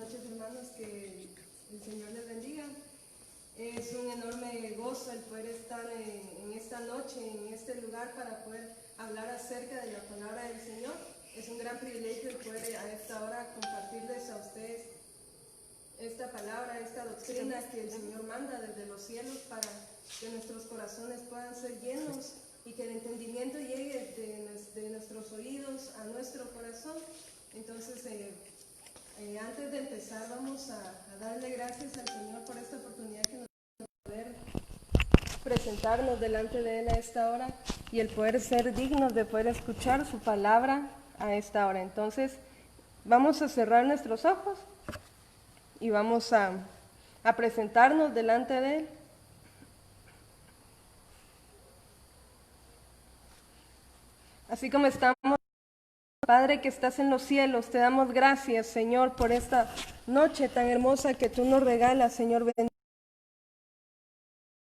noches, hermanos, que el Señor les bendiga. Es un enorme gozo el poder estar en esta noche, en este lugar, para poder hablar acerca de la palabra del Señor. Es un gran privilegio el poder a esta hora compartirles a ustedes esta palabra, esta doctrina que el Señor manda desde los cielos para que nuestros corazones puedan ser llenos y que el entendimiento llegue de nuestros oídos a nuestro corazón. Entonces, antes de empezar, vamos a darle gracias al Señor por esta oportunidad que nos da de poder presentarnos delante de Él a esta hora y el poder ser dignos de poder escuchar su palabra a esta hora. Entonces, vamos a cerrar nuestros ojos y vamos a presentarnos delante de Él. Así como estamos, Padre que estás en los cielos, te damos gracias, Señor, por esta noche tan hermosa que tú nos regalas, Señor.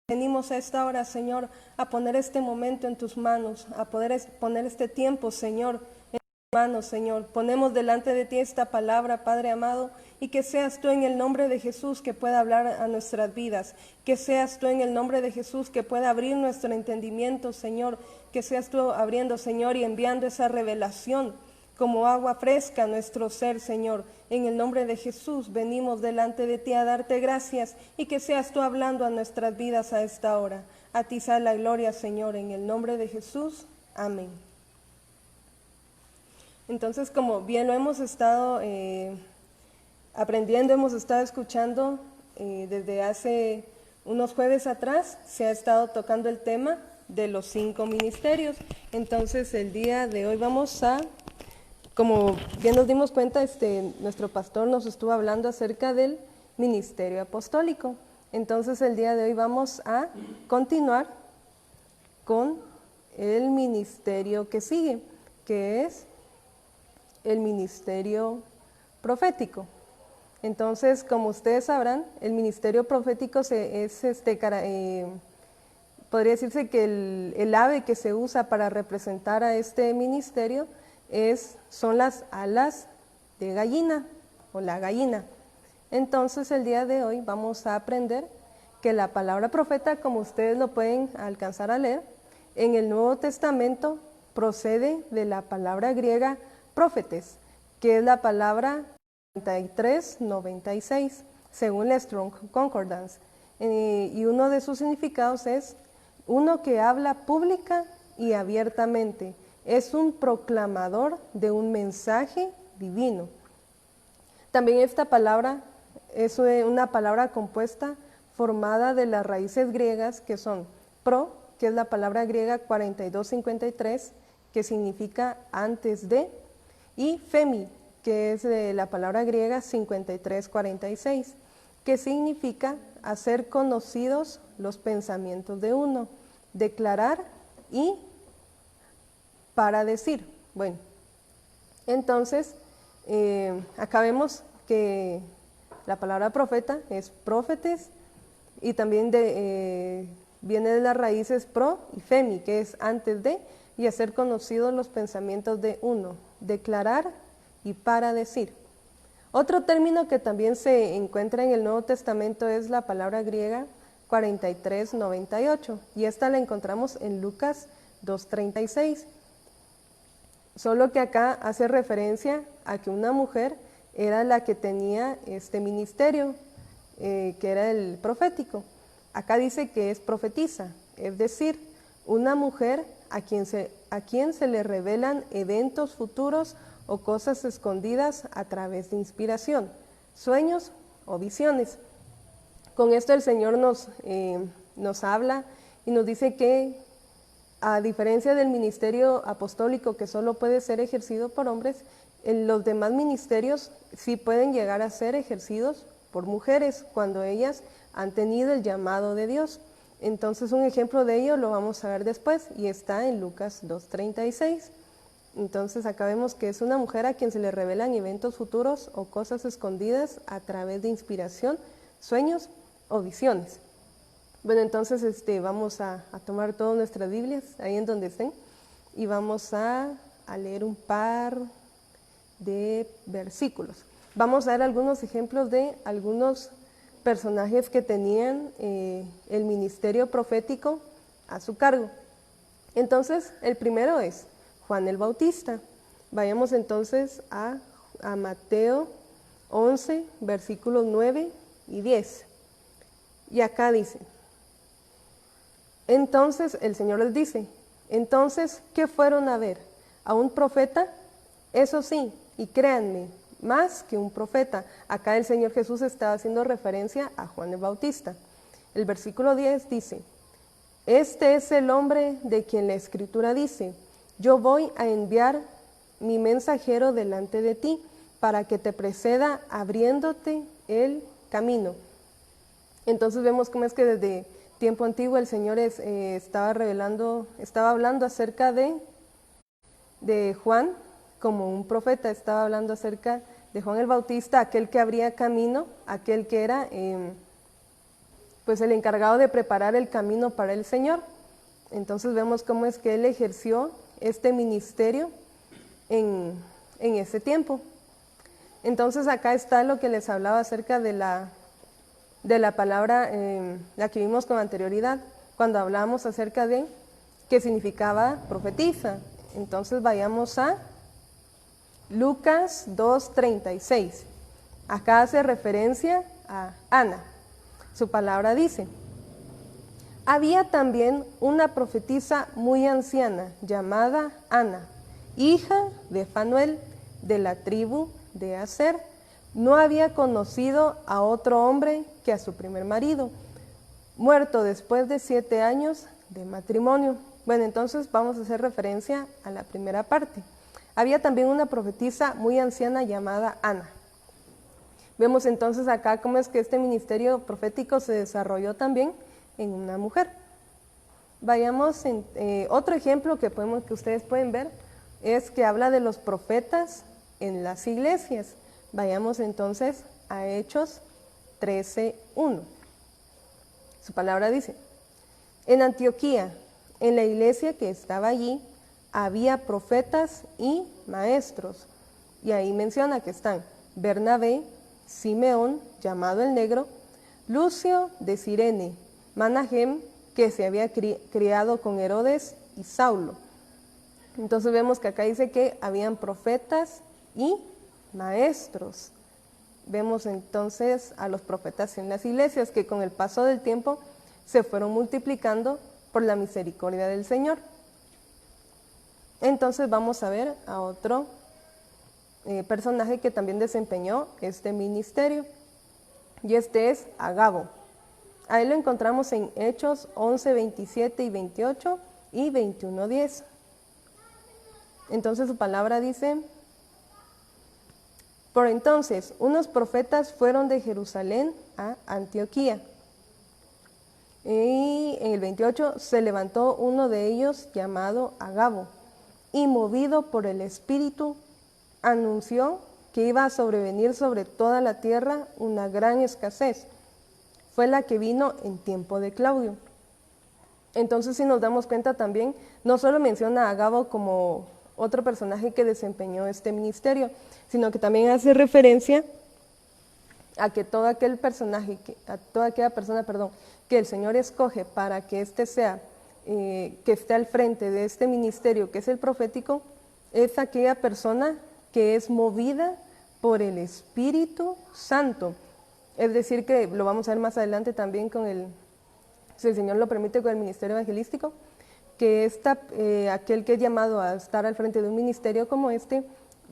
Venimos a esta hora, Señor, a poner este momento en tus manos, a poder poner este tiempo, Señor, en tus manos, Señor. Ponemos delante de ti esta palabra, Padre amado, y que seas tú en el nombre de Jesús que pueda hablar a nuestras vidas, que seas tú en el nombre de Jesús que pueda abrir nuestro entendimiento, Señor, que seas tú abriendo, Señor, y enviando esa revelación como agua fresca a nuestro ser, Señor. En el nombre de Jesús venimos delante de ti a darte gracias y que seas tú hablando a nuestras vidas a esta hora. A ti sea la gloria, Señor, en el nombre de Jesús. Amén. Entonces, como bien lo hemos estado aprendiendo, hemos estado escuchando desde hace unos jueves atrás, se ha estado tocando el tema de los 5 ministerios. Entonces, el día de hoy vamos a... Como bien nos dimos cuenta, nuestro pastor nos estuvo hablando acerca del ministerio apostólico. Entonces el día de hoy vamos a continuar con el ministerio que sigue, que es el ministerio profético. Entonces, como ustedes sabrán, el ministerio profético podría decirse que el ave que se usa para representar a este ministerio son las alas de gallina o la gallina. Entonces el día de hoy vamos a aprender que la palabra profeta, como ustedes lo pueden alcanzar a leer, en el Nuevo Testamento procede de la palabra griega prófetes, que es la palabra 3396, según la Strong Concordance. Y uno de sus significados es uno que habla pública y abiertamente. Es un proclamador de un mensaje divino. También esta palabra es una palabra compuesta formada de las raíces griegas que son pro, que es la palabra griega 4253, que significa antes de, y femi, que es de la palabra griega 5346, que significa hacer conocidos los pensamientos de uno, declarar y para decir. Bueno, entonces acá vemos que la palabra profeta es profetes y también viene de las raíces pro y femi, que es antes de, y hacer conocidos los pensamientos de uno, declarar y para decir. Otro término que también se encuentra en el Nuevo Testamento es la palabra griega 4398, y esta la encontramos en Lucas 2:36. Solo que acá hace referencia a que una mujer era la que tenía este ministerio, que era el profético. Acá dice que es profetisa, es decir, una mujer a quien se le revelan eventos futuros o cosas escondidas a través de inspiración, sueños o visiones. Con esto el Señor nos habla y nos dice que, a diferencia del ministerio apostólico que solo puede ser ejercido por hombres, los demás ministerios sí pueden llegar a ser ejercidos por mujeres cuando ellas han tenido el llamado de Dios. Entonces un ejemplo de ello lo vamos a ver después y está en Lucas 2:36. Entonces acá vemos que es una mujer a quien se le revelan eventos futuros o cosas escondidas a través de inspiración, sueños o visiones. Bueno, entonces vamos a tomar todas nuestras Biblias, ahí en donde estén, y vamos a leer un par de versículos. Vamos a dar algunos ejemplos de algunos personajes que tenían el ministerio profético a su cargo. Entonces, el primero es Juan el Bautista. Vayamos entonces a Mateo 11, versículos 9 y 10. Y acá dice, entonces el Señor les dice, entonces, ¿qué fueron a ver? ¿A un profeta? Eso sí, y créanme, más que un profeta. Acá el Señor Jesús estaba haciendo referencia a Juan el Bautista. El versículo 10 dice, este es el hombre de quien la Escritura dice, yo voy a enviar mi mensajero delante de ti, para que te preceda abriéndote el camino. Entonces vemos cómo es que desde tiempo antiguo el Señor estaba hablando acerca de Juan como un profeta, estaba hablando acerca de Juan el Bautista, aquel que abría camino, aquel que era pues el encargado de preparar el camino para el Señor. Entonces vemos cómo es que él ejerció este ministerio en ese tiempo. Entonces acá está lo que les hablaba acerca de la palabra, la que vimos con anterioridad, cuando hablábamos acerca de qué significaba profetiza. Entonces vayamos a Lucas 2:36. Acá hace referencia a Ana. Su palabra dice, había también una profetisa muy anciana llamada Ana, hija de Fanuel, de la tribu de Aser. No había conocido a otro hombre que a su primer marido, muerto después de 7 años de matrimonio. Bueno, entonces vamos a hacer referencia a la primera parte. Había también una profetisa muy anciana llamada Ana. Vemos entonces acá cómo es que este ministerio profético se desarrolló también en una mujer. Vayamos en otro ejemplo que ustedes pueden ver, es que habla de los profetas en las iglesias. Vayamos entonces a Hechos 13:1. Su palabra dice, en Antioquía, en la iglesia que estaba allí, había profetas y maestros. Y ahí menciona que están Bernabé, Simeón, llamado el Negro, Lucio de Cirene, Manahem, que se había criado con Herodes, y Saulo. Entonces vemos que acá dice que habían profetas y maestros. Vemos entonces a los profetas en las iglesias que con el paso del tiempo se fueron multiplicando por la misericordia del Señor. Entonces vamos a ver a otro personaje que también desempeñó este ministerio, y este es Agabo. Ahí lo encontramos en Hechos 11:27 y 28 y 21:10. Entonces su palabra dice, por entonces unos profetas fueron de Jerusalén a Antioquía. Y en el 28 se levantó uno de ellos llamado Agabo, y movido por el Espíritu, anunció que iba a sobrevenir sobre toda la tierra una gran escasez. Fue la que vino en tiempo de Claudio. Entonces, si nos damos cuenta también, no solo menciona a Agabo como otro personaje que desempeñó este ministerio, sino que también hace referencia a que todo aquel personaje, a toda aquella persona, que el Señor escoge para que que esté al frente de este ministerio, que es el profético, es aquella persona que es movida por el Espíritu Santo. Es decir, que lo vamos a ver más adelante también si el Señor lo permite, con el ministerio evangelístico, que aquel que es llamado a estar al frente de un ministerio como este,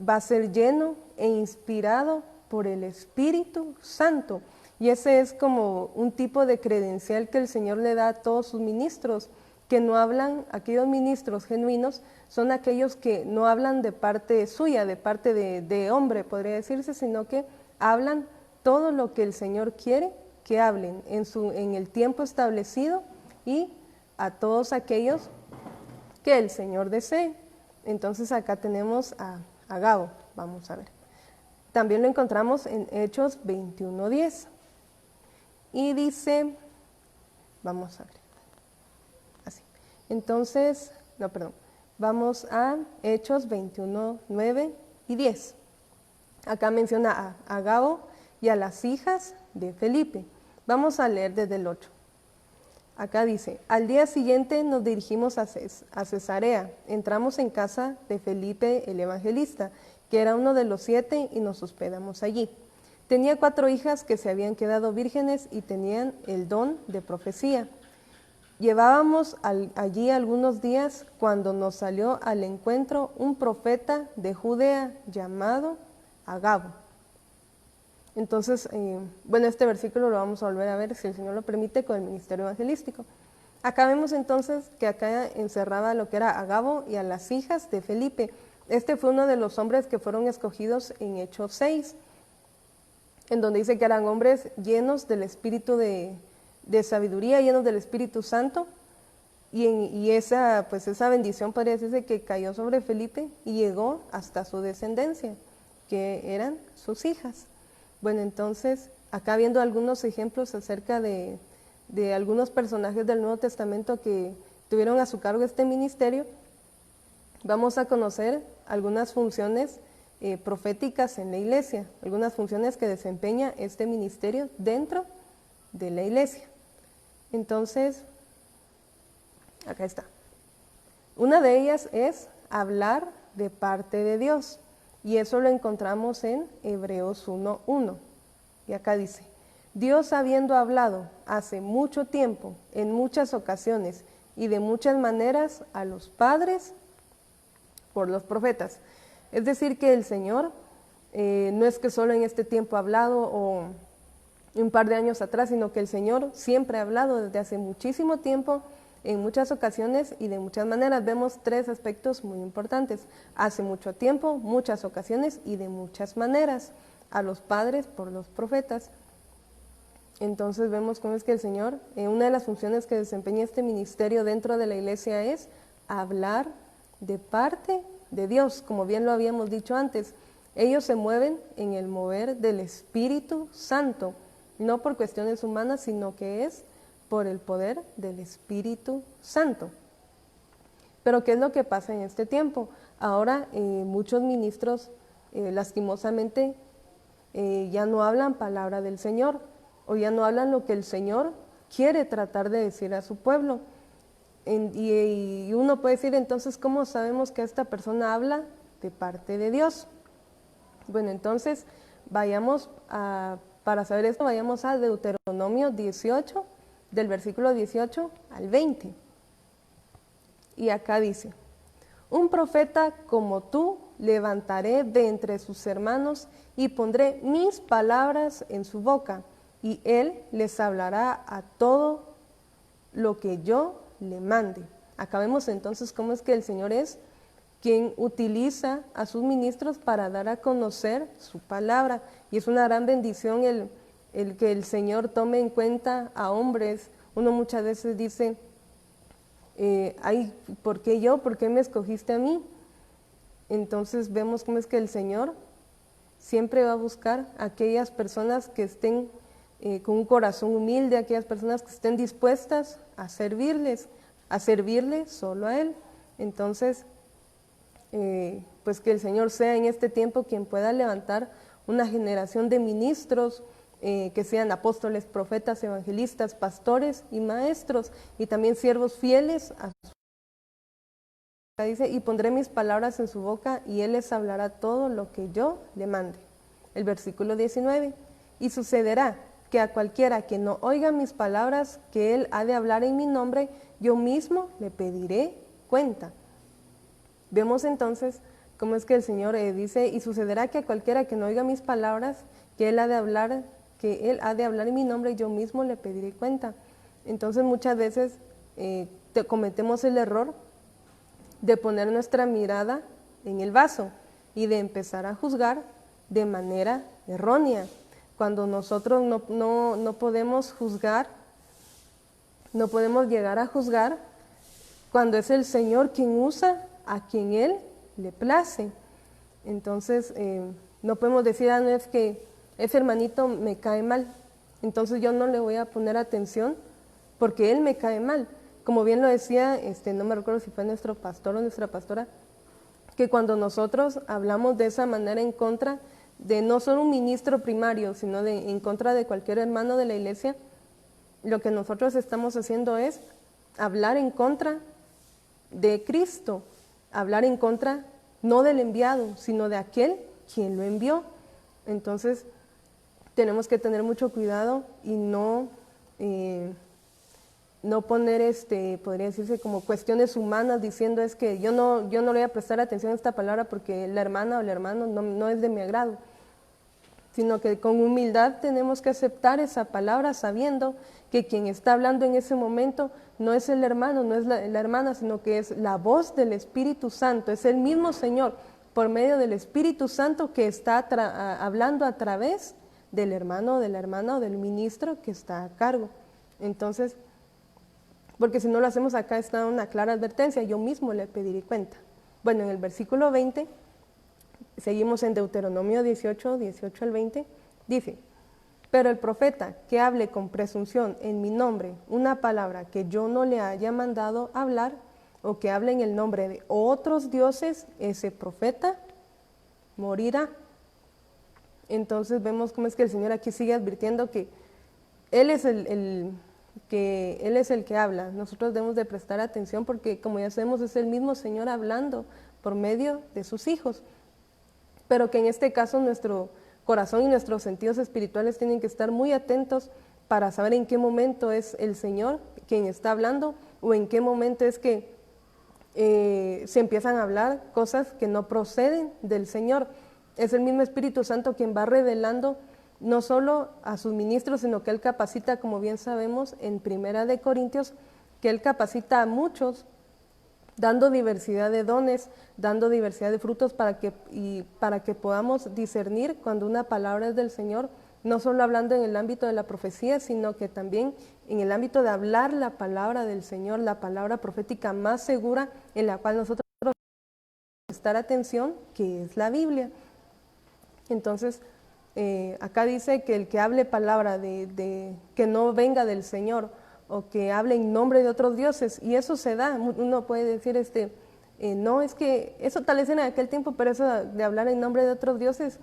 va a ser lleno e inspirado por el Espíritu Santo. Y ese es como un tipo de credencial que el Señor le da a todos sus ministros, que no hablan, aquellos ministros genuinos, son aquellos que no hablan de parte suya, de parte de hombre, podría decirse, sino que hablan todo lo que el Señor quiere que hablen en el tiempo establecido y a todos aquellos que el Señor desee. Entonces acá tenemos a Agabo, vamos a ver. También lo encontramos en Hechos 21:10. Y dice, vamos a ver, así. Entonces, vamos a Hechos 21:9 y 10. Acá menciona a Agabo y a las hijas de Felipe. Vamos a leer desde el 8. Acá dice, al día siguiente nos dirigimos a Cesarea. Entramos en casa de Felipe el evangelista, que era uno de los 7, y nos hospedamos allí. Tenía 4 hijas que se habían quedado vírgenes y tenían el don de profecía. Llevábamos allí algunos días cuando nos salió al encuentro un profeta de Judea llamado Agabo. Entonces, este versículo lo vamos a volver a ver, si el Señor lo permite, con el ministerio evangelístico. Acá vemos entonces que acá encerraba lo que era Agabo y a las hijas de Felipe. Este fue uno de los hombres que fueron escogidos en Hechos 6, en donde dice que eran hombres llenos del espíritu de sabiduría, llenos del Espíritu Santo, y esa bendición podría decirse que cayó sobre Felipe y llegó hasta su descendencia, que eran sus hijas. Bueno, entonces, acá viendo algunos ejemplos acerca de algunos personajes del Nuevo Testamento que tuvieron a su cargo este ministerio, vamos a conocer algunas funciones proféticas en la iglesia, algunas funciones que desempeña este ministerio dentro de la iglesia. Entonces, acá está. Una de ellas es hablar de parte de Dios. Y eso lo encontramos en Hebreos 1:1. Y acá dice, Dios habiendo hablado hace mucho tiempo, en muchas ocasiones y de muchas maneras a los padres por los profetas. Es decir, que el Señor no es que solo en este tiempo ha hablado o un par de años atrás, sino que el Señor siempre ha hablado desde hace muchísimo tiempo, en muchas ocasiones y de muchas maneras. Vemos 3 aspectos muy importantes: hace mucho tiempo, muchas ocasiones y de muchas maneras, a los padres por los profetas. Entonces vemos cómo es que el Señor, una de las funciones que desempeña este ministerio dentro de la iglesia es hablar de parte de Dios, como bien lo habíamos dicho antes. Ellos se mueven en el mover del Espíritu Santo, no por cuestiones humanas, sino que es por el poder del Espíritu Santo. Pero ¿qué es lo que pasa en este tiempo? Ahora muchos ministros lastimosamente ya no hablan palabra del Señor, o ya no hablan lo que el Señor quiere tratar de decir a su pueblo. Y uno puede decir, entonces, ¿cómo sabemos que esta persona habla de parte de Dios? Bueno, entonces para saber esto, vayamos a Deuteronomio 18, del versículo 18 al 20. Y acá dice, un profeta como tú levantaré de entre sus hermanos y pondré mis palabras en su boca, y él les hablará a todo lo que yo le mande. Acá vemos entonces cómo es que el Señor es quien utiliza a sus ministros para dar a conocer su palabra, y es una gran bendición el que el Señor tome en cuenta a hombres. Uno muchas veces dice, ¿por qué yo? ¿Por qué me escogiste a mí? Entonces vemos cómo es que el Señor siempre va a buscar a aquellas personas que estén con un corazón humilde, aquellas personas que estén dispuestas a servirle solo a Él. Entonces, pues que el Señor sea en este tiempo quien pueda levantar una generación de ministros, que sean apóstoles, profetas, evangelistas, pastores y maestros, y también siervos fieles a su. Dice, y pondré mis palabras en su boca, y él les hablará todo lo que yo le mande. El versículo 19, y sucederá que a cualquiera que no oiga mis palabras, que él ha de hablar en mi nombre, yo mismo le pediré cuenta. Vemos entonces cómo es que el Señor dice, y sucederá que a cualquiera que no oiga mis palabras, que él ha de hablar en mi nombre, yo mismo le pediré cuenta. Entonces muchas veces cometemos el error de poner nuestra mirada en el vaso y de empezar a juzgar de manera errónea, cuando nosotros no podemos juzgar, no podemos llegar a juzgar cuando es el Señor quien usa a quien Él le place. Entonces no podemos decir, no, es que ese hermanito me cae mal, entonces yo no le voy a poner atención porque él me cae mal. Como bien lo decía, no me recuerdo si fue nuestro pastor o nuestra pastora, que cuando nosotros hablamos de esa manera en contra de no solo un ministro primario, sino en contra de cualquier hermano de la iglesia, lo que nosotros estamos haciendo es hablar en contra de Cristo, hablar en contra no del enviado, sino de aquel quien lo envió. Entonces, tenemos que tener mucho cuidado y no poner, podría decirse, como cuestiones humanas, diciendo es que yo no le voy a prestar atención a esta palabra porque la hermana o el hermano no es de mi agrado, sino que con humildad tenemos que aceptar esa palabra sabiendo que quien está hablando en ese momento no es el hermano, no es la hermana, sino que es la voz del Espíritu Santo, es el mismo Señor por medio del Espíritu Santo que está hablando a través del hermano o de la hermana o del ministro que está a cargo. Entonces, porque si no lo hacemos acá está una clara advertencia, yo mismo le pediré cuenta. Bueno, en el versículo 20, seguimos en Deuteronomio 18 al 20, dice: pero el profeta que hable con presunción en mi nombre una palabra que yo no le haya mandado hablar, o que hable en el nombre de otros dioses, ese profeta morirá. Entonces vemos cómo es que el Señor aquí sigue advirtiendo que Él es el que habla. Nosotros debemos de prestar atención porque, como ya sabemos, es el mismo Señor hablando por medio de sus hijos. Pero que en este caso nuestro corazón y nuestros sentidos espirituales tienen que estar muy atentos para saber en qué momento es el Señor quien está hablando o en qué momento es que se empiezan a hablar cosas que no proceden del Señor. Es el mismo Espíritu Santo quien va revelando no solo a sus ministros, sino que Él capacita, como bien sabemos, en Primera de Corintios, que Él capacita a muchos, dando diversidad de dones, dando diversidad de frutos para que podamos discernir cuando una palabra es del Señor, no solo hablando en el ámbito de la profecía, sino que también en el ámbito de hablar la palabra del Señor, la palabra profética más segura en la cual nosotros debemos prestar atención, que es la Biblia. Entonces, acá dice que el que hable palabra que no venga del Señor o que hable en nombre de otros dioses, y eso se da, uno puede decir, no, es que eso tal vez en aquel tiempo, pero eso de hablar en nombre de otros dioses,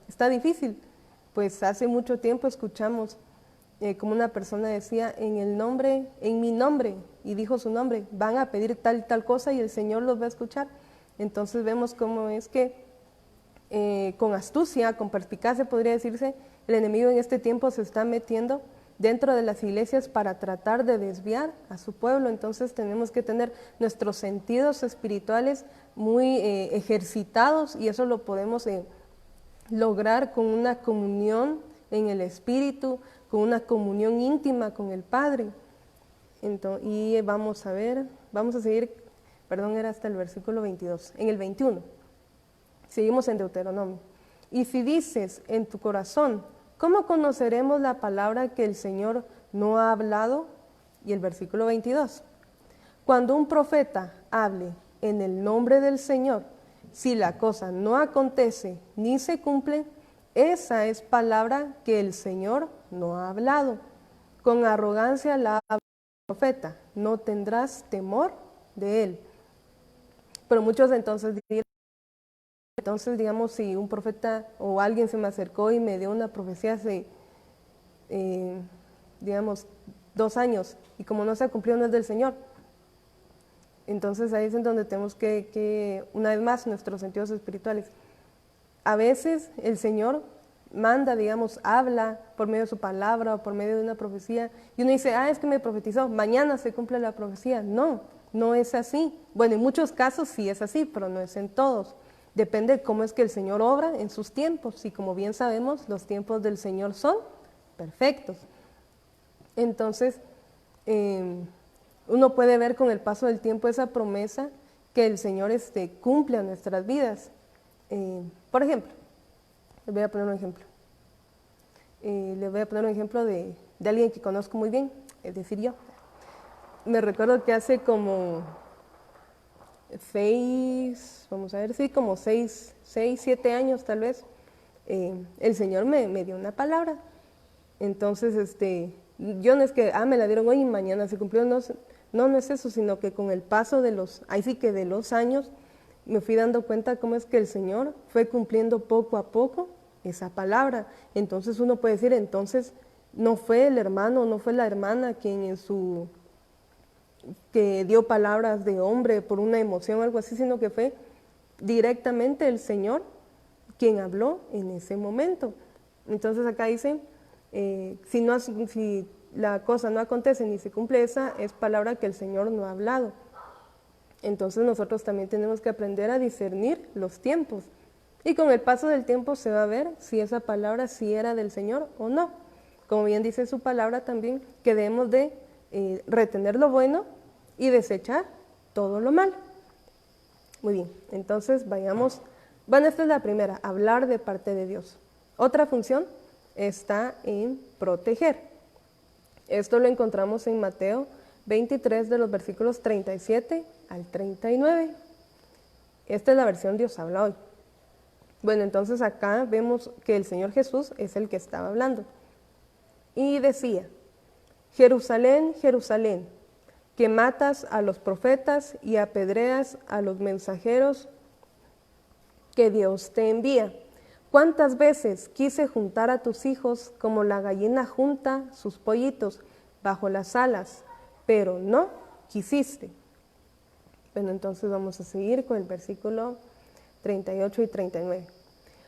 está difícil. Pues hace mucho tiempo escuchamos como una persona decía, en mi nombre, y dijo su nombre, van a pedir tal y tal cosa y el Señor los va a escuchar. Entonces vemos cómo es que con astucia, con perspicacia podría decirse, el enemigo en este tiempo se está metiendo dentro de las iglesias para tratar de desviar a su pueblo. Entonces tenemos que tener nuestros sentidos espirituales muy ejercitados, y eso lo podemos lograr con una comunión en el Espíritu, con una comunión íntima con el Padre. Y vamos a seguir, era hasta el versículo 22, en el 21. Seguimos en Deuteronomio. Y si dices en tu corazón, ¿cómo conoceremos la palabra que el Señor no ha hablado? Y el versículo 22. Cuando un profeta hable en el nombre del Señor, si la cosa no acontece ni se cumple, esa es palabra que el Señor no ha hablado. Con arrogancia la habla el profeta, no tendrás temor de él. Pero muchos entonces dirán, digamos, si un profeta o alguien se me acercó y me dio una profecía hace, digamos, 2 años, y como no se ha cumplido, no es del Señor. Entonces ahí es en donde tenemos que una vez más, nuestros sentidos espirituales. A veces el Señor manda, digamos, habla por medio de su palabra o por medio de una profecía, y uno dice, es que me profetizó, mañana se cumple la profecía. No, no es así. Bueno, en muchos casos sí es así, pero no es en todos. Depende de cómo es que el Señor obra en sus tiempos, y como bien sabemos, los tiempos del Señor son perfectos. Entonces, uno puede ver con el paso del tiempo esa promesa que el Señor cumple a nuestras vidas. Por ejemplo, les voy a poner un ejemplo. De alguien que conozco muy bien, es decir, yo. Me recuerdo que hace como 7 años tal vez, el Señor me dio una palabra. Entonces, yo no es que, me la dieron hoy y mañana se cumplió, no es eso, sino que con el paso de los años, me fui dando cuenta cómo es que el Señor fue cumpliendo poco a poco esa palabra. Entonces uno puede decir, entonces no fue el hermano, no fue la hermana quien que dio palabras de hombre por una emoción o algo así, sino que fue directamente el Señor quien habló en ese momento. Entonces acá dice, si la cosa no acontece ni se cumple, esa es palabra que el Señor no ha hablado. Entonces nosotros también tenemos que aprender a discernir los tiempos. Y con el paso del tiempo se va a ver si esa palabra sí era del Señor o no. Como bien dice su palabra también, que debemos de retener lo bueno y desechar todo lo malo. Muy bien, entonces vayamos. Bueno, esta es la primera, hablar de parte de Dios. Otra función está en proteger. Esto lo encontramos en Mateo 23 de los versículos 37 al 39. Esta es la versión Dios habla hoy. Bueno, entonces acá vemos que el Señor Jesús es el que estaba hablando. Y decía, Jerusalén, Jerusalén, que matas a los profetas y apedreas a los mensajeros que Dios te envía. ¿Cuántas veces quise juntar a tus hijos como la gallina junta sus pollitos bajo las alas, pero no quisiste? Bueno, entonces vamos a seguir con el versículo 38 y 39.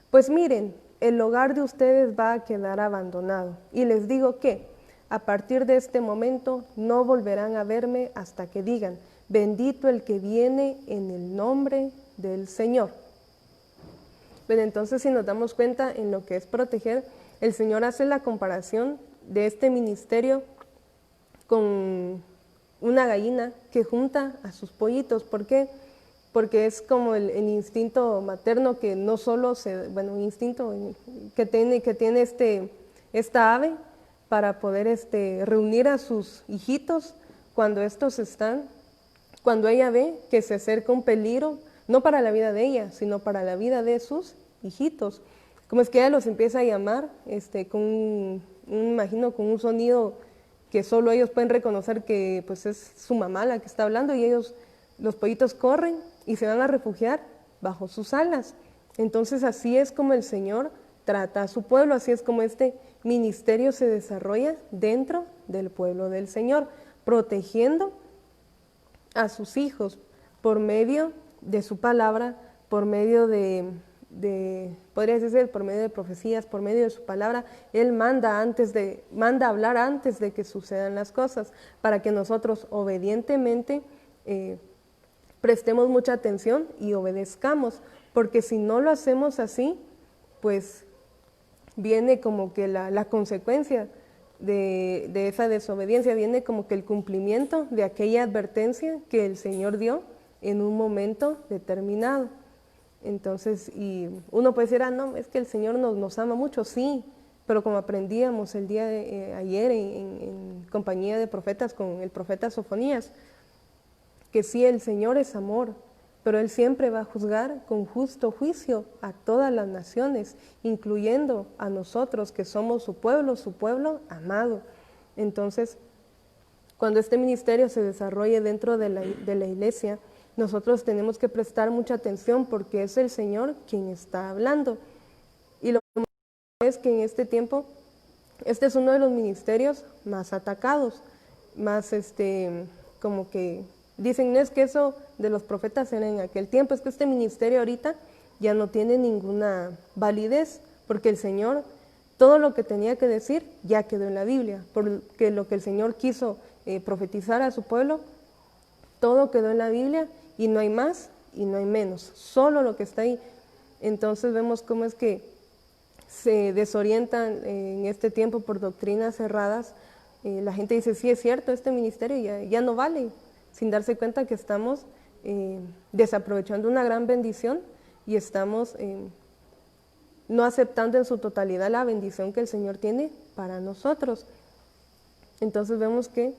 Pues miren, el hogar de ustedes va a quedar abandonado, y les digo que a partir de este momento no volverán a verme hasta que digan, bendito el que viene en el nombre del Señor. Bueno, entonces si nos damos cuenta en lo que es proteger, el Señor hace la comparación de este ministerio con una gallina que junta a sus pollitos. ¿Por qué? Porque es como el instinto materno que no solo un instinto que tiene esta ave para poder reunir a sus hijitos cuando cuando ella ve que se acerca un peligro, no para la vida de ella, sino para la vida de sus hijitos. Como es que ella los empieza a llamar imagino con un sonido que solo ellos pueden reconocer que pues es su mamá la que está hablando, y los pollitos corren y se van a refugiar bajo sus alas. Entonces así es como el Señor trata a su pueblo, así es como este ministerio se desarrolla dentro del pueblo del Señor, protegiendo a sus hijos por medio de su palabra, por medio podría decir, por medio de profecías, por medio de su palabra. Él manda a hablar antes de que sucedan las cosas, para que nosotros obedientemente prestemos mucha atención y obedezcamos, porque si no lo hacemos así, pues viene como que la consecuencia de esa desobediencia, viene como que el cumplimiento de aquella advertencia que el Señor dio en un momento determinado. Entonces, y uno puede decir, no, es que el Señor nos ama mucho, sí, pero como aprendíamos el día de ayer en compañía de profetas con el profeta Sofonías, que sí, el Señor es amor, pero Él siempre va a juzgar con justo juicio a todas las naciones, incluyendo a nosotros que somos su pueblo amado. Entonces, cuando este ministerio se desarrolle dentro de la iglesia, nosotros tenemos que prestar mucha atención, porque es el Señor quien está hablando. Y lo que es que en este tiempo, este es uno de los ministerios más atacados, más como que dicen, no es que eso de los profetas era en aquel tiempo, es que este ministerio ahorita ya no tiene ninguna validez, porque el Señor, todo lo que tenía que decir ya quedó en la Biblia, porque lo que el Señor quiso profetizar a su pueblo, todo quedó en la Biblia, y no hay más y no hay menos, solo lo que está ahí. Entonces vemos cómo es que se desorientan en este tiempo por doctrinas cerradas. La gente dice, sí, es cierto, este ministerio ya no vale, sin darse cuenta que estamos desaprovechando una gran bendición y estamos no aceptando en su totalidad la bendición que el Señor tiene para nosotros. Entonces vemos que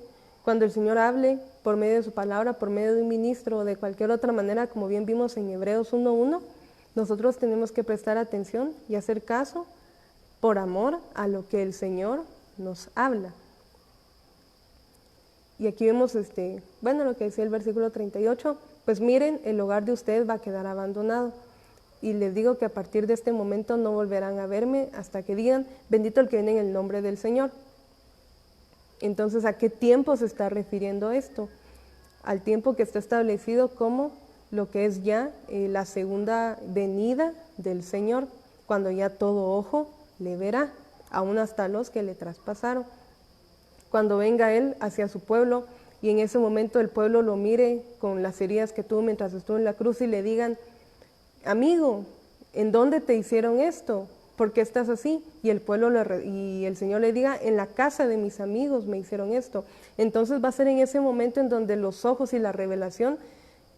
cuando el Señor hable por medio de su palabra, por medio de un ministro o de cualquier otra manera, como bien vimos en Hebreos 1:1, nosotros tenemos que prestar atención y hacer caso por amor a lo que el Señor nos habla. Y aquí vemos, lo que decía el versículo 38, pues miren, el hogar de ustedes va a quedar abandonado. Y les digo que a partir de este momento no volverán a verme hasta que digan, bendito el que viene en el nombre del Señor. Entonces, ¿a qué tiempo se está refiriendo esto? Al tiempo que está establecido como lo que es ya la segunda venida del Señor, cuando ya todo ojo le verá, aún hasta los que le traspasaron. Cuando venga Él hacia su pueblo y en ese momento el pueblo lo mire con las heridas que tuvo mientras estuvo en la cruz y le digan, amigo, ¿en dónde te hicieron esto? ¿Por qué estás así? Y el pueblo y el Señor le diga, en la casa de mis amigos me hicieron esto. Entonces va a ser en ese momento en donde los ojos y la revelación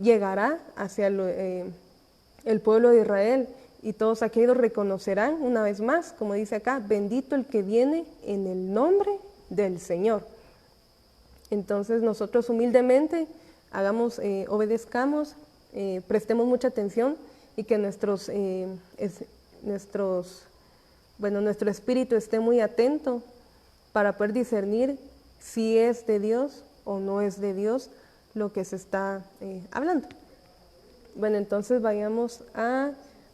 llegará hacia el pueblo de Israel y todos aquellos reconocerán una vez más, como dice acá, bendito el que viene en el nombre del Señor. Entonces nosotros humildemente obedezcamos, prestemos mucha atención y que nuestro espíritu esté muy atento para poder discernir si es de Dios o no es de Dios lo que se está hablando. Bueno, entonces vayamos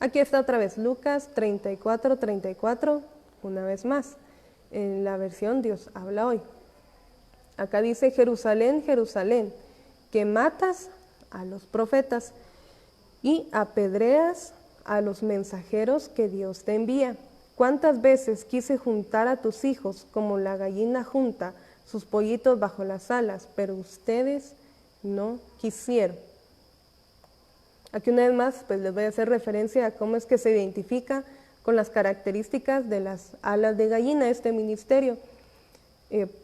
aquí está otra vez, Lucas 34, una vez más, en la versión Dios habla hoy. Acá dice, Jerusalén, Jerusalén, que matas a los profetas y apedreas a los mensajeros que Dios te envía. ¿Cuántas veces quise juntar a tus hijos como la gallina junta sus pollitos bajo las alas, pero ustedes no quisieron? Aquí una vez más, pues les voy a hacer referencia a cómo es que se identifica con las características de las alas de gallina este ministerio,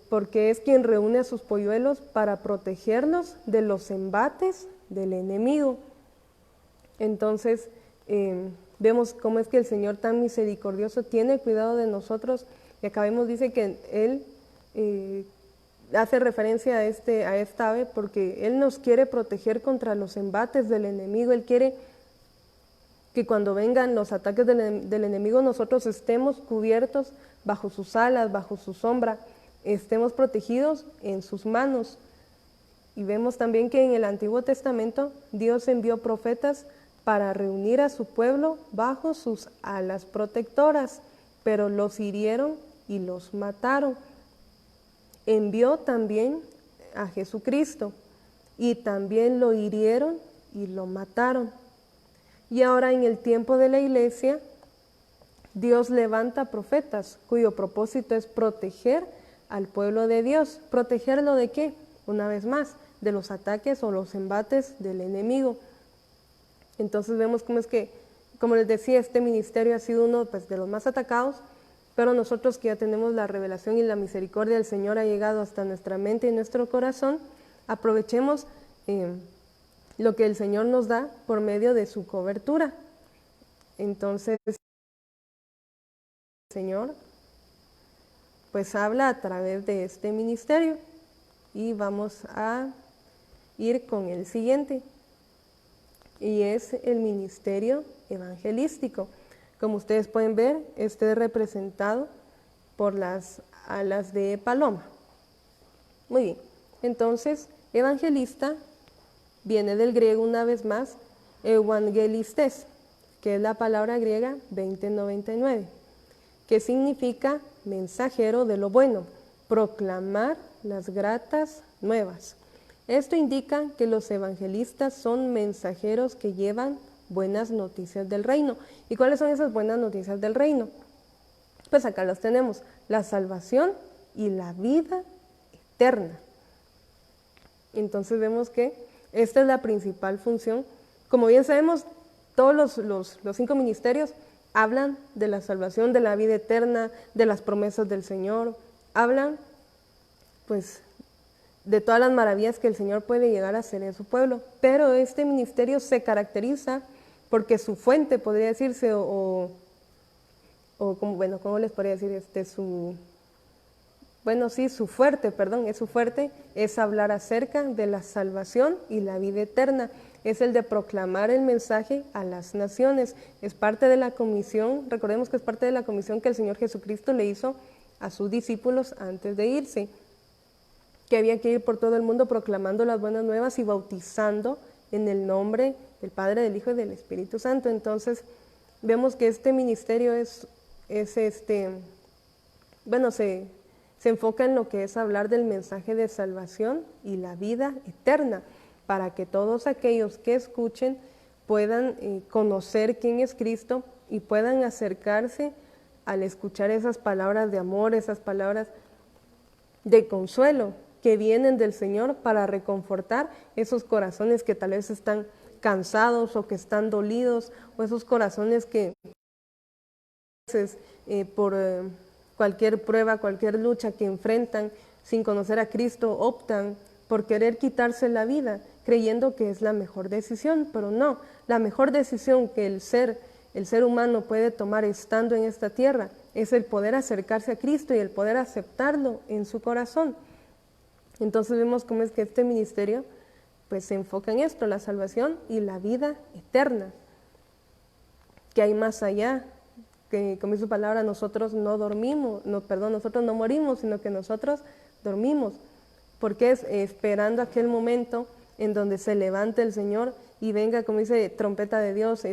porque es quien reúne a sus polluelos para protegerlos de los embates del enemigo. Entonces, vemos cómo es que el Señor tan misericordioso tiene cuidado de nosotros, y acá vemos, dice que Él hace referencia a esta ave porque Él nos quiere proteger contra los embates del enemigo. Él quiere que cuando vengan los ataques del enemigo nosotros estemos cubiertos bajo sus alas, bajo su sombra, estemos protegidos en sus manos. Y vemos también que en el Antiguo Testamento Dios envió profetas para reunir a su pueblo bajo sus alas protectoras, pero los hirieron y los mataron. Envió también a Jesucristo y también lo hirieron y lo mataron. Y ahora en el tiempo de la iglesia, Dios levanta profetas cuyo propósito es proteger al pueblo de Dios. ¿Protegerlo de qué? Una vez más, de los ataques o los embates del enemigo. Entonces vemos cómo es que, como les decía, este ministerio ha sido uno de los más atacados, pero nosotros que ya tenemos la revelación y la misericordia del Señor ha llegado hasta nuestra mente y nuestro corazón, aprovechemos lo que el Señor nos da por medio de su cobertura. Entonces, el Señor pues habla a través de este ministerio y vamos a ir con el siguiente, y es el ministerio evangelístico. Como ustedes pueden ver, este es representado por las alas de paloma. Muy bien, entonces, evangelista viene del griego una vez más, evangelistes, que es la palabra griega 2099, que significa mensajero de lo bueno, proclamar las gratas nuevas. Esto indica que los evangelistas son mensajeros que llevan buenas noticias del reino. ¿Y cuáles son esas buenas noticias del reino? Pues acá las tenemos, la salvación y la vida eterna. Entonces vemos que esta es la principal función. Como bien sabemos, todos los 5 ministerios hablan de la salvación, de la vida eterna, de las promesas del Señor, hablan pues de todas las maravillas que el Señor puede llegar a hacer en su pueblo, pero este ministerio se caracteriza porque su fuente, podría decirse, ¿cómo les podría decir? Su fuerte es hablar acerca de la salvación y la vida eterna, es el de proclamar el mensaje a las naciones, es parte de la comisión, recordemos que es parte de la comisión que el Señor Jesucristo le hizo a sus discípulos antes de irse, que había que ir por todo el mundo proclamando las buenas nuevas y bautizando en el nombre del Padre, del Hijo y del Espíritu Santo. Entonces, vemos que este ministerio se enfoca en lo que es hablar del mensaje de salvación y la vida eterna, para que todos aquellos que escuchen puedan conocer quién es Cristo y puedan acercarse al escuchar esas palabras de amor, esas palabras de consuelo que vienen del Señor para reconfortar esos corazones que tal vez están cansados o que están dolidos, o esos corazones que por cualquier prueba, cualquier lucha que enfrentan sin conocer a Cristo, optan por querer quitarse la vida, creyendo que es la mejor decisión, pero no, la mejor decisión que el ser humano puede tomar estando en esta tierra es el poder acercarse a Cristo y el poder aceptarlo en su corazón. Entonces vemos cómo es que este ministerio pues se enfoca en esto, la salvación y la vida eterna, que hay más allá, que como dice su palabra, nosotros no morimos, sino que nosotros dormimos, porque es esperando aquel momento en donde se levante el Señor y venga, como dice, trompeta de Dios,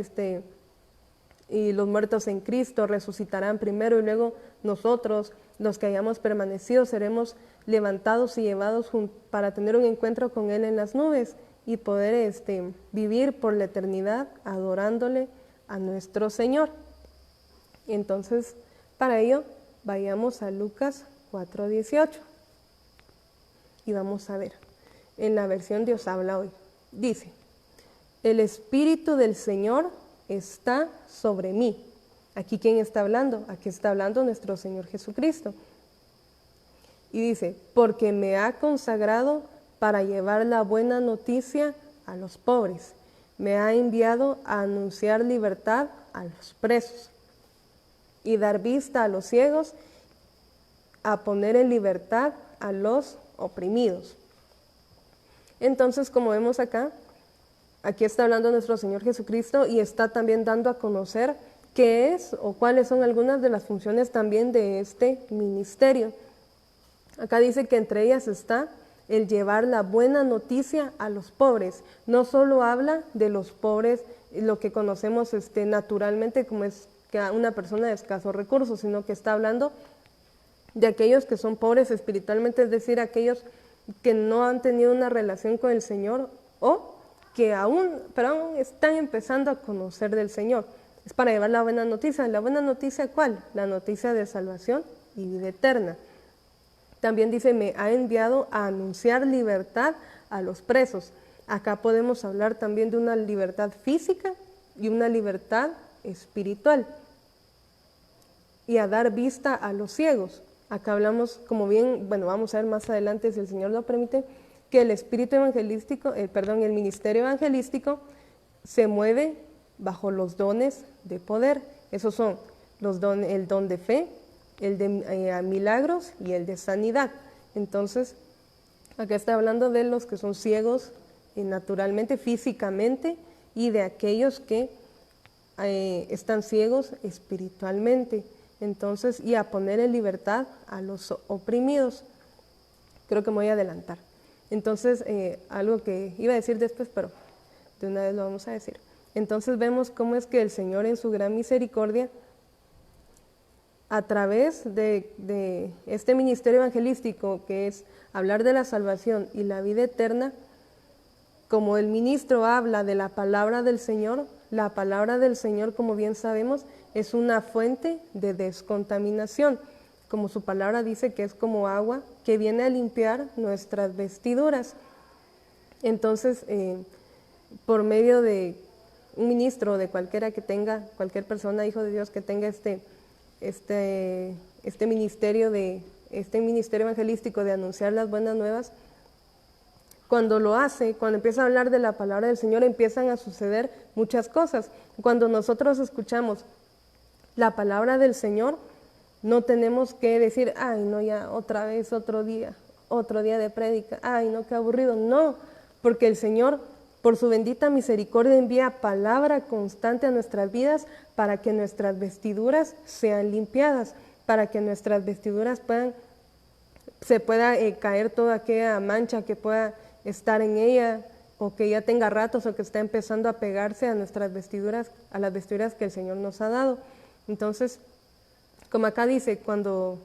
y los muertos en Cristo resucitarán primero y luego nosotros, los que hayamos permanecido, seremos levantados y llevados para tener un encuentro con Él en las nubes y poder vivir por la eternidad adorándole a nuestro Señor. Entonces, para ello, vayamos a Lucas 4:18 y vamos a ver, en la versión Dios habla hoy, dice: el Espíritu del Señor está sobre mí. Aquí, ¿quién está hablando? Aquí está hablando nuestro Señor Jesucristo. Y dice, porque me ha consagrado para llevar la buena noticia a los pobres. Me ha enviado a anunciar libertad a los presos y dar vista a los ciegos, a poner en libertad a los oprimidos. Entonces, como vemos acá, aquí está hablando nuestro Señor Jesucristo y está también dando a conocer qué es o cuáles son algunas de las funciones también de este ministerio. Acá dice que entre ellas está el llevar la buena noticia a los pobres. No solo habla de los pobres, lo que conocemos naturalmente como es que una persona de escasos recursos, sino que está hablando de aquellos que son pobres espiritualmente, es decir, aquellos que no han tenido una relación con el Señor o que aún están empezando a conocer del Señor. Es para llevar la buena noticia. ¿La buena noticia cuál? La noticia de salvación y vida eterna. También dice, me ha enviado a anunciar libertad a los presos. Acá podemos hablar también de una libertad física y una libertad espiritual. Y a dar vista a los ciegos. Acá hablamos, como bien, vamos a ver más adelante, si el Señor lo permite, que el espíritu evangelístico, el ministerio evangelístico se mueve bajo los dones de poder. Esos son el don de fe, el de milagros y el de sanidad. Entonces, acá está hablando de los que son ciegos naturalmente, físicamente, y de aquellos que están ciegos espiritualmente. Entonces, y a poner en libertad a los oprimidos. Creo que me voy a adelantar. Entonces, algo que iba a decir después, pero de una vez lo vamos a decir. Entonces vemos cómo es que el Señor en su gran misericordia, a través de este ministerio evangelístico, que es hablar de la salvación y la vida eterna, como el ministro habla de la palabra del Señor, la palabra del Señor, como bien sabemos, es una fuente de descontaminación, como su palabra dice que es como agua que viene a limpiar nuestras vestiduras. Entonces, por medio de un ministro, de cualquiera que tenga, cualquier persona, hijo de Dios, que tenga este ministerio evangelístico de anunciar las buenas nuevas, cuando lo hace, cuando empieza a hablar de la palabra del Señor, empiezan a suceder muchas cosas. Cuando nosotros escuchamos la palabra del Señor, no tenemos que decir, ay, no, ya otra vez, otro día de prédica, ay, no, qué aburrido. No, porque el Señor, por su bendita misericordia, envía palabra constante a nuestras vidas para que nuestras vestiduras sean limpiadas, para que nuestras vestiduras se pueda caer toda aquella mancha que pueda estar en ella, o que ya tenga ratos o que está empezando a pegarse a nuestras vestiduras, a las vestiduras que el Señor nos ha dado. Entonces, como acá dice, cuando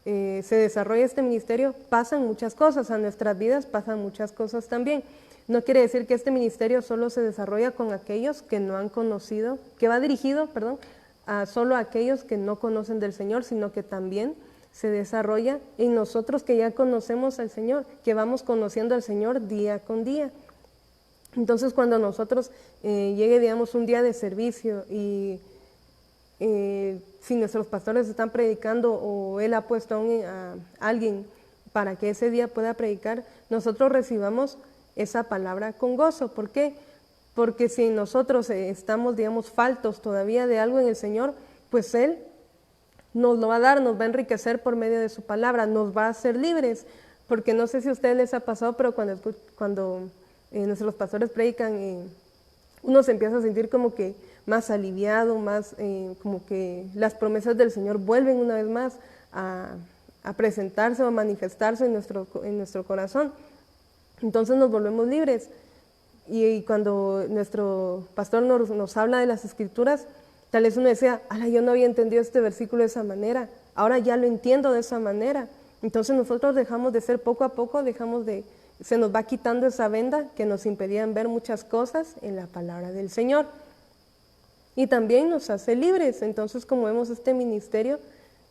se desarrolla este ministerio, pasan muchas cosas, a nuestras vidas pasan muchas cosas también. No quiere decir que este ministerio solo se desarrolla con aquellos que no han conocido, que va dirigido, perdón, a solo aquellos que no conocen del Señor, sino que también se desarrolla en nosotros que ya conocemos al Señor, que vamos conociendo al Señor día con día. Entonces, cuando nosotros llegue, digamos, un día de servicio y si nuestros pastores están predicando o Él ha puesto a alguien para que ese día pueda predicar, nosotros recibamos esa palabra con gozo. ¿Por qué? Porque si nosotros estamos, digamos, faltos todavía de algo en el Señor, pues Él nos lo va a dar, nos va a enriquecer por medio de su palabra, nos va a hacer libres. Porque no sé si a ustedes les ha pasado, pero cuando nuestros pastores predican, uno se empieza a sentir como que más aliviado, más como que las promesas del Señor vuelven una vez más a presentarse o a manifestarse en nuestro corazón. Entonces nos volvemos libres. Y cuando nuestro pastor nos habla de las Escrituras, tal vez uno decía, yo no había entendido este versículo de esa manera, ahora ya lo entiendo de esa manera. Entonces nosotros dejamos de ser poco a poco, se nos va quitando esa venda que nos impedían ver muchas cosas en la palabra del Señor. Y también nos hace libres. Entonces, como vemos este ministerio,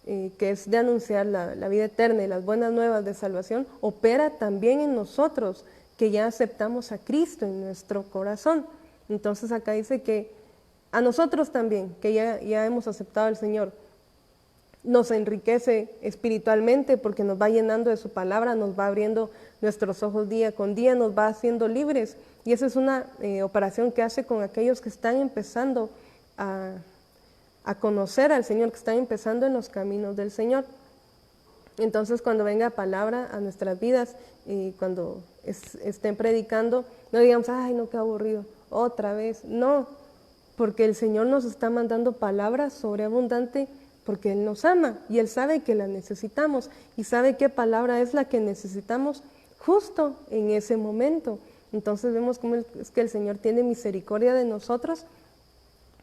que es de anunciar la vida eterna y las buenas nuevas de salvación, opera también en nosotros, que ya aceptamos a Cristo en nuestro corazón. Entonces acá dice que a nosotros también, que ya hemos aceptado al Señor, nos enriquece espiritualmente porque nos va llenando de su palabra, nos va abriendo nuestros ojos día con día, nos va haciendo libres. Y esa es una operación que hace con aquellos que están empezando a conocer al Señor, que están empezando en los caminos del Señor. Entonces, cuando venga palabra a nuestras vidas y cuando estén predicando, no digamos, no, qué aburrido, otra vez. No, porque el Señor nos está mandando palabras sobreabundante porque Él nos ama y Él sabe que la necesitamos y sabe qué palabra es la que necesitamos justo en ese momento. Entonces vemos cómo es que el Señor tiene misericordia de nosotros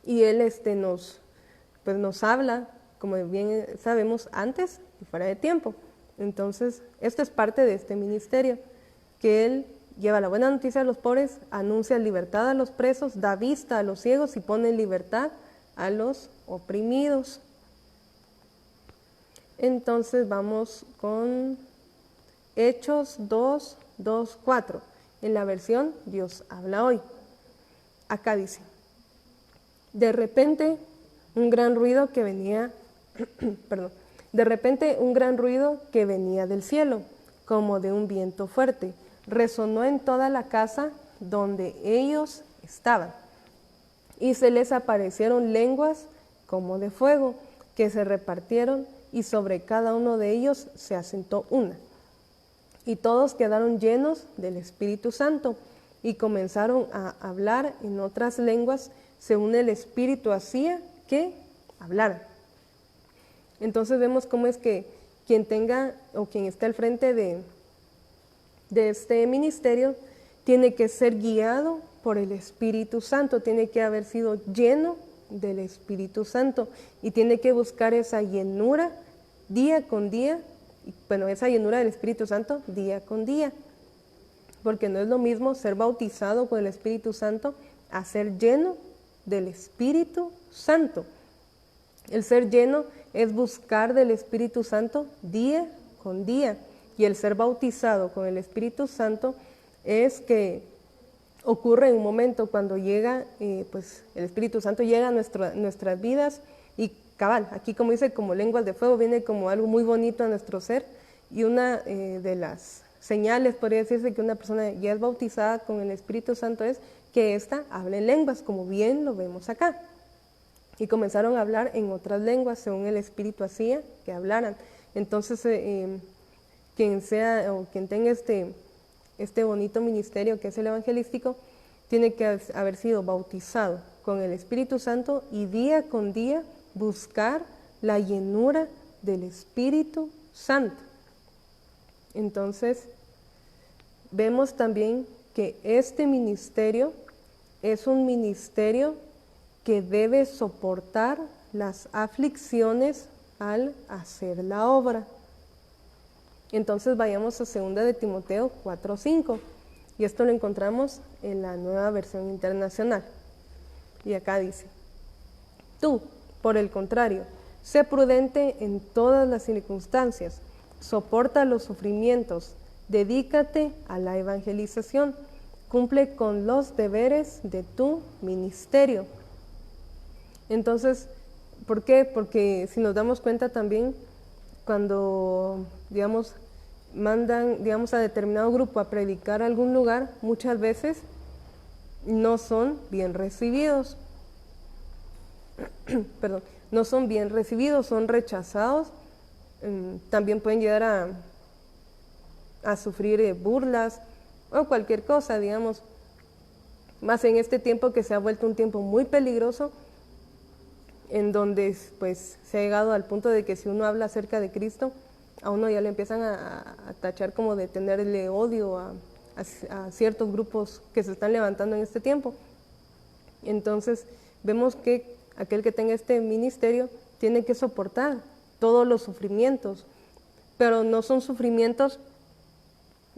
y Él nos habla, como bien sabemos, antes y fuera de tiempo. Entonces, esto es parte de este ministerio, que Él lleva la buena noticia a los pobres, anuncia libertad a los presos, da vista a los ciegos y pone en libertad a los oprimidos. Entonces vamos con Hechos 2:4, en la versión Dios habla hoy. Acá dice, de repente un gran ruido que venía del cielo, como de un viento fuerte, resonó en toda la casa donde ellos estaban, y se les aparecieron lenguas como de fuego, que se repartieron, y sobre cada uno de ellos se asentó una. Y todos quedaron llenos del Espíritu Santo, y comenzaron a hablar en otras lenguas, según el Espíritu hacía que hablaran. Entonces vemos cómo es que quien tenga o quien esté al frente de este ministerio tiene que ser guiado por el Espíritu Santo, tiene que haber sido lleno del Espíritu Santo y tiene que buscar esa llenura día con día, esa llenura del Espíritu Santo día con día, porque no es lo mismo ser bautizado con el Espíritu Santo a ser lleno del Espíritu Santo. El ser lleno es buscar del Espíritu Santo día con día, y el ser bautizado con el Espíritu Santo es que ocurre en un momento cuando llega, el Espíritu Santo llega a nuestras vidas y cabal, aquí como dice, como lenguas de fuego, viene como algo muy bonito a nuestro ser, y una de las señales, podría decirse, que una persona ya es bautizada con el Espíritu Santo es que ésta hable en lenguas, como bien lo vemos acá. Y comenzaron a hablar en otras lenguas, según el Espíritu hacía que hablaran. Entonces, quien sea o quien tenga este bonito ministerio que es el evangelístico, tiene que haber sido bautizado con el Espíritu Santo y día con día buscar la llenura del Espíritu Santo. Entonces, vemos también que este ministerio es un ministerio que debe soportar las aflicciones al hacer la obra. Entonces vayamos a 2 de Timoteo 4:5, y esto lo encontramos en la Nueva Versión Internacional. Y acá dice: tú, por el contrario, sé prudente en todas las circunstancias, soporta los sufrimientos, dedícate a la evangelización, cumple con los deberes de tu ministerio. Entonces, ¿por qué? Porque si nos damos cuenta también, cuando, digamos, mandan, digamos, a determinado grupo a predicar a algún lugar, muchas veces no son bien recibidos. Perdón, no son bien recibidos, son rechazados. También pueden llegar a sufrir burlas o cualquier cosa, digamos. Más en este tiempo que se ha vuelto un tiempo muy peligroso, en donde pues se ha llegado al punto de que si uno habla acerca de Cristo, a uno ya le empiezan a tachar como de tenerle odio a ciertos grupos que se están levantando en este tiempo. Entonces vemos que aquel que tenga este ministerio tiene que soportar todos los sufrimientos, pero no son sufrimientos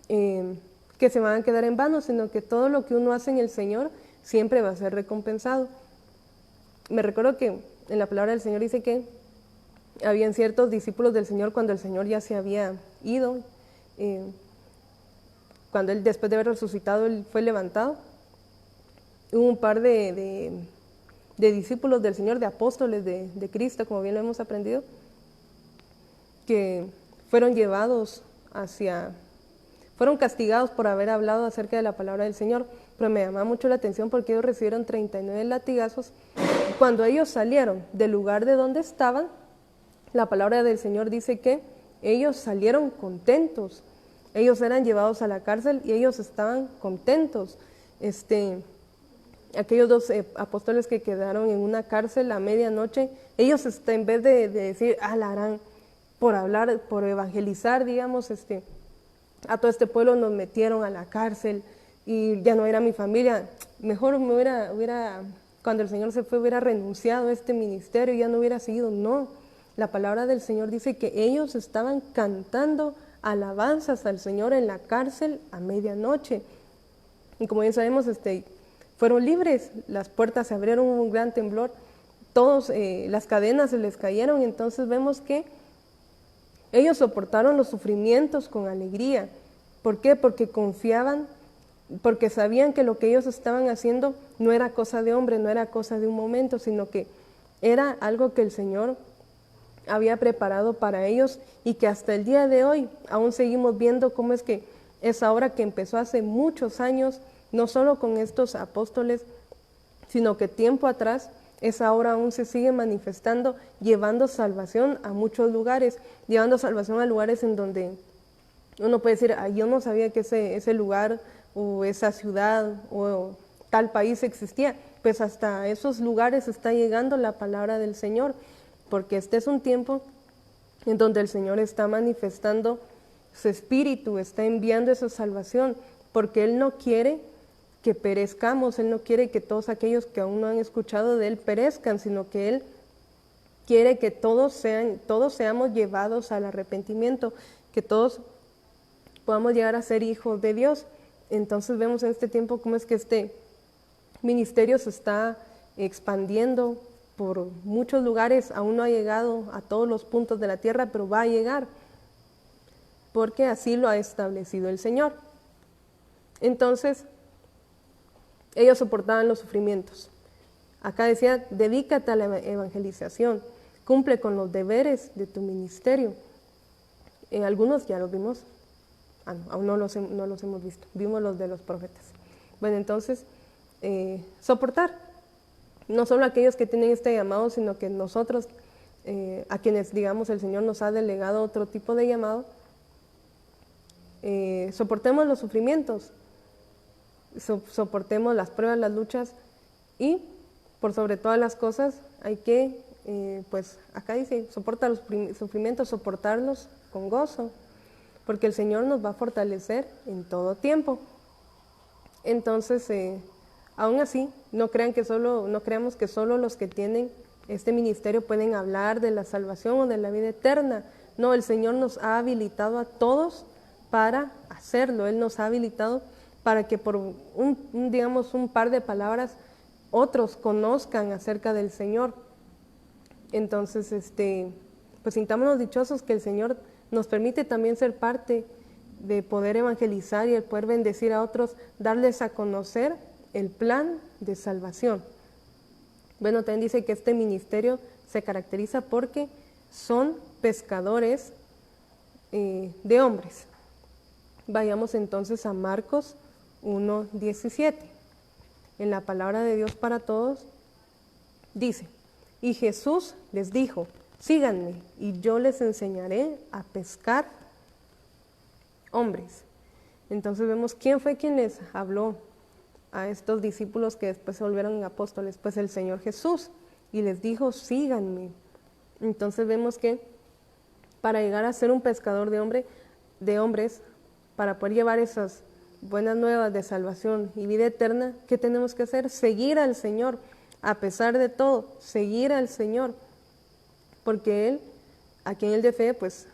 que se van a quedar en vano, sino que todo lo que uno hace en el Señor siempre va a ser recompensado. Me recuerdo que en la palabra del Señor dice que habían ciertos discípulos del Señor cuando el Señor ya se había ido, cuando Él, después de haber resucitado, Él fue levantado. Hubo un par de discípulos del Señor, de apóstoles de Cristo, como bien lo hemos aprendido, que fueron llevados fueron castigados por haber hablado acerca de la palabra del Señor, pero me llamaba mucho la atención porque ellos recibieron 39 latigazos. Cuando ellos salieron del lugar de donde estaban, la palabra del Señor dice que ellos salieron contentos. Ellos eran llevados a la cárcel y ellos estaban contentos. Aquellos dos apóstoles que quedaron en una cárcel a medianoche, ellos en vez de decir, la harán por hablar, por evangelizar, digamos, a todo este pueblo nos metieron a la cárcel y ya no era mi familia, mejor me hubiera cuando el Señor se fue, hubiera renunciado a este ministerio y ya no hubiera seguido. No, la palabra del Señor dice que ellos estaban cantando alabanzas al Señor en la cárcel a medianoche. Y como bien sabemos, fueron libres, las puertas se abrieron, hubo un gran temblor, las cadenas se les cayeron. Entonces vemos que ellos soportaron los sufrimientos con alegría. ¿Por qué? Porque confiaban, porque sabían que lo que ellos estaban haciendo no era cosa de hombre, no era cosa de un momento, sino que era algo que el Señor había preparado para ellos y que hasta el día de hoy aún seguimos viendo cómo es que esa obra que empezó hace muchos años, no solo con estos apóstoles, sino que tiempo atrás, esa obra aún se sigue manifestando, llevando salvación a muchos lugares, llevando salvación a lugares en donde uno puede decir, yo no sabía que ese lugar o esa ciudad o tal país existía. Pues hasta esos lugares está llegando la palabra del Señor, porque este es un tiempo en donde el Señor está manifestando su espíritu, está enviando esa salvación, porque Él no quiere que perezcamos, Él no quiere que todos aquellos que aún no han escuchado de Él perezcan, sino que Él quiere que todos seamos llevados al arrepentimiento, que todos podamos llegar a ser hijos de Dios. Entonces vemos en este tiempo cómo es que este ministerio se está expandiendo por muchos lugares, aún no ha llegado a todos los puntos de la tierra, pero va a llegar, porque así lo ha establecido el Señor. Entonces, ellos soportaban los sufrimientos. Acá decía, dedícate a la evangelización, cumple con los deberes de tu ministerio. Algunos ya los vimos, no, aún no los hemos visto, vimos los de los profetas. Bueno, entonces, soportar, no solo aquellos que tienen este llamado, sino que nosotros, a quienes, digamos, el Señor nos ha delegado otro tipo de llamado, soportemos los sufrimientos, soportemos las pruebas, las luchas, y por sobre todas las cosas hay que, pues acá dice, soporta los sufrimientos, soportarlos con gozo, porque el Señor nos va a fortalecer en todo tiempo. Entonces, aún así, no creamos que solo los que tienen este ministerio pueden hablar de la salvación o de la vida eterna. No, el Señor nos ha habilitado a todos para hacerlo. Él nos ha habilitado para que por digamos, un par de palabras otros conozcan acerca del Señor. Entonces, pues sintámonos dichosos que el Señor nos permite también ser parte de poder evangelizar y el poder bendecir a otros, darles a conocer el plan de salvación. Bueno, también dice que este ministerio se caracteriza porque son pescadores de hombres. Vayamos entonces a Marcos 1:17. En la palabra de Dios para todos dice: y Jesús les dijo, síganme y yo les enseñaré a pescar hombres. Entonces vemos quién fue quien les habló a estos discípulos que después se volvieron apóstoles, pues el Señor Jesús, y les dijo, síganme. Entonces vemos que para llegar a ser un pescador de hombres, para poder llevar esas buenas nuevas de salvación y vida eterna, ¿qué tenemos que hacer? Seguir al Señor, a pesar de todo, seguir al Señor, porque Él, a quien Él de fe, pues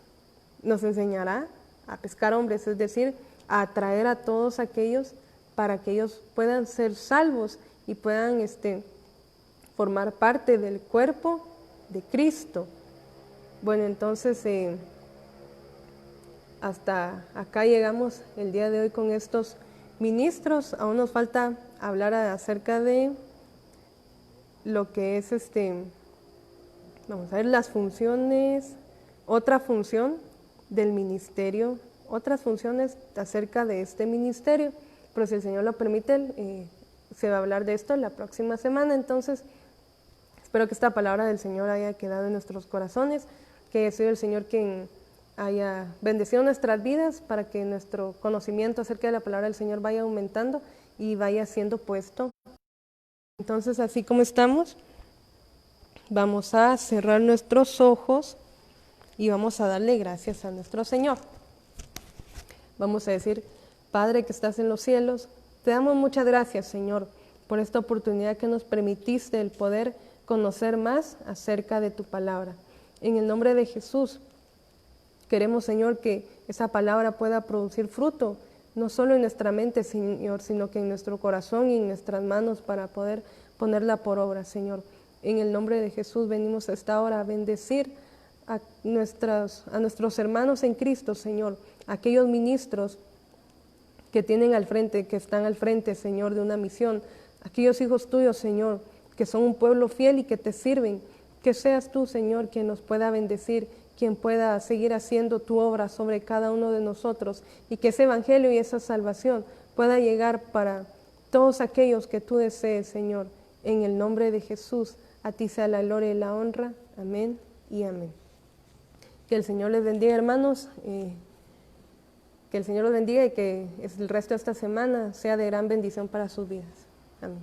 nos enseñará a pescar hombres, es decir, a atraer a todos aquellos para que ellos puedan ser salvos y puedan formar parte del cuerpo de Cristo. Bueno, entonces hasta acá llegamos el día de hoy con estos ministros. Aún nos falta hablar acerca de lo que es vamos a ver las funciones, otra función del ministerio, otras funciones acerca de este ministerio, pero si el Señor lo permite, se va a hablar de esto la próxima semana. Entonces, espero que esta palabra del Señor haya quedado en nuestros corazones, que haya sido el Señor quien haya bendecido nuestras vidas para que nuestro conocimiento acerca de la palabra del Señor vaya aumentando y vaya siendo puesto. Entonces, así como estamos, vamos a cerrar nuestros ojos y vamos a darle gracias a nuestro Señor. Vamos a decir: Padre que estás en los cielos, te damos muchas gracias, Señor, por esta oportunidad que nos permitiste el poder conocer más acerca de tu palabra. En el nombre de Jesús, queremos, Señor, que esa palabra pueda producir fruto, no solo en nuestra mente, Señor, sino que en nuestro corazón y en nuestras manos para poder ponerla por obra, Señor. En el nombre de Jesús venimos a esta hora a bendecir a nuestros hermanos en Cristo, Señor, aquellos ministros que tienen al frente, que están al frente, Señor, de una misión, aquellos hijos tuyos, Señor, que son un pueblo fiel y que te sirven. Que seas tú, Señor, quien nos pueda bendecir, quien pueda seguir haciendo tu obra sobre cada uno de nosotros, y que ese evangelio y esa salvación pueda llegar para todos aquellos que tú desees, Señor. En el nombre de Jesús, a ti sea la gloria y la honra. Amén y amén. Que el Señor les bendiga, hermanos. Que el Señor los bendiga y que el resto de esta semana sea de gran bendición para sus vidas. Amén.